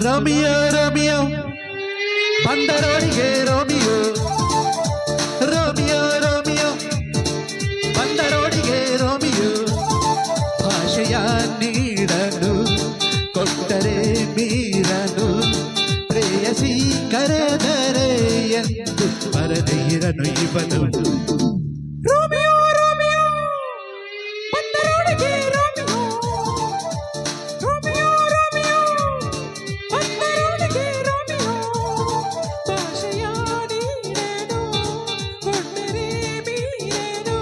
Romeo Romeo ಬಂದರೋಡಿಗೆ Romeo Romeo Romeo ಬಂದರೋಡಿಗೆ Romeo ಭಾಷೆಯ ನೀಡಲು ಕೊಟ್ಟರೆ ಮೀರನು ಪ್ರೇಯಸಿ ಕರೆದರೆ ಎಂದು ಬರದೇ ಇರನು ಇವನು ರೋಮಿಯೋ ರೋಮಿಯೋ ಬಂದರೋಡಿಗೆ ರೋಮಿಯೋ ರೋಮಿಯೋ ರೋಮಿಯೋ ಬಂದರೋಡಿಗೆ ರೋಮಿಯೋ ಭಾಷೆಯ ನೀಡನು ಕೊಟ್ಟರೆ ಮೀರನು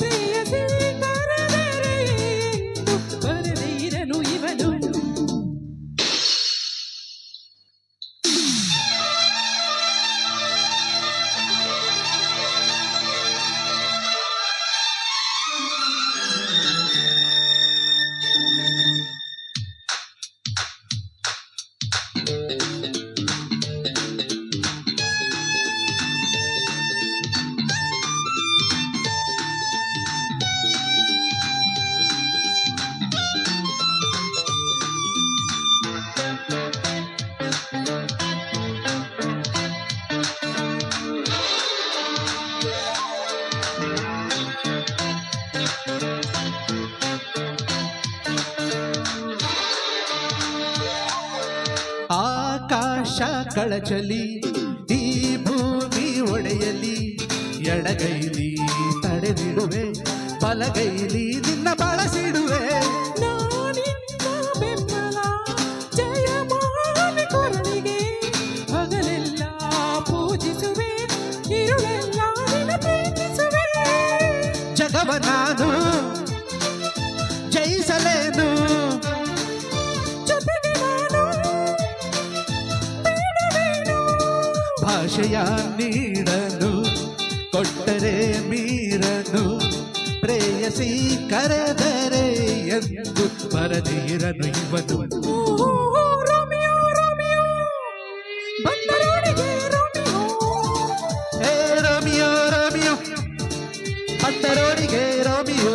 ಪ್ರೇಯಸಿ ಕರೆದರೆ ಎಂದು ಬರದೇ ಇರನು ಇವನು ಆಕಾಶ ಕಳಚಲಿ ಈ ಭೂಮಿ ಒಡೆಯಲಿ ಎಡಗೈಲಿ ತಡೆದಿಡುವೆ ಬಲಗೈಲಿ ನಿನ್ನ ಬಳಸಿಡುವೆ ನಾನಿನ್ನ ಬೆಂಬಲ ಜಯಮಾನಿ ಕೊರಳಿಗೆ ಹಗಲೆಲ್ಲ ಪೂಜಿಸುವೆ ಇರುಳೆಲ್ಲ ನಿನ್ನ ಪ್ರೀತಿಸುವೆ ಜಗವ ನಾನು ಜಯಿಸಲೇನು ಭಾಷೆಯ ನೀಡನು ಕೊಟ್ಟರೆ ಮೀರನು ಪ್ರೇಯಸಿ ಕರೆದರೆ ಎಂದು ಬರದಿರನು ಇವನು ರೋಮಿಯೋ ರೋಮಿಯೋ ಬಂದರೋಡಿಗೆ ರೋಮಿಯೋ ಹೇ ರೋಮಿಯೋ ರೋಮಿಯೋ ಬಂದರೋಡಿಗೆ ರೋಮಿಯೋ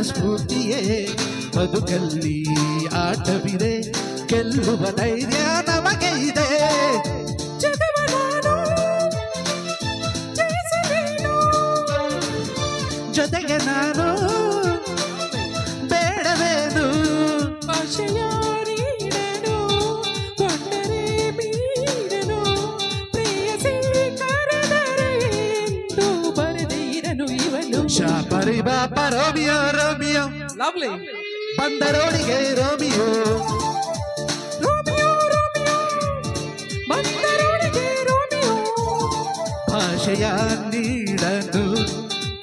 ಸ್ಫೂರ್ತಿಯೇ ಬದುಕಲ್ಲಿ ಆಟವಿದೆ ಗೆಲ್ಲುವ ಧೈರ್ಯ ನಮಗೆ ಇದೆ ಜಗವ ನಾನು ಜಯಿಸಲೇನು ಜೊತೆಗೆ ನಾನು ಬೇಡವೇನು ಭಾಷೆಯ ನೀಡನು ಕೊಟ್ಟರೆ ಮೀರನು ಪ್ರೇಯಸಿ ಕರೆದರೆ ಎಂದು ಬರದೇ ಇರನು ಇವನು ಶಾಪರಿ ಬಾಪ ರೋಮಿಯೋ ರೋಮಿಯೋ ಲವ್ಲಿ ಬಂದರೋಡಿಗೆ ರೋಮಿಯೋ ರೋಮಿಯೋ ರೋಮಿಯೋ ಬಂದರೋಡಿಗೆ ರೋಮಿಯೋ ಭಾಷೆಯ ನೀಡನು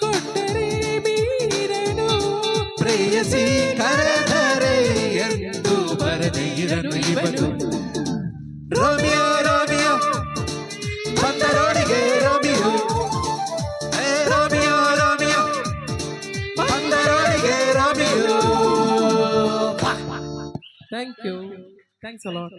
ಕೊಟ್ಟರೆ ಮೀರನು ಪ್ರೇಯಸಿ ಕರೆದರೆ ಎಂದು ಬರದೇ ಇರನು ಇವನು ರೋಮಿಯೋ ರೋಮಿಯೋ ಬಂದರೋಡಿಗೆ ರೋಮಿಯೋ ರೋಮಿಯೋ ರೋಮಿಯೋ ಬಂದರೋಡಿಗೆ Romeo. Thank you. Thanks a lot.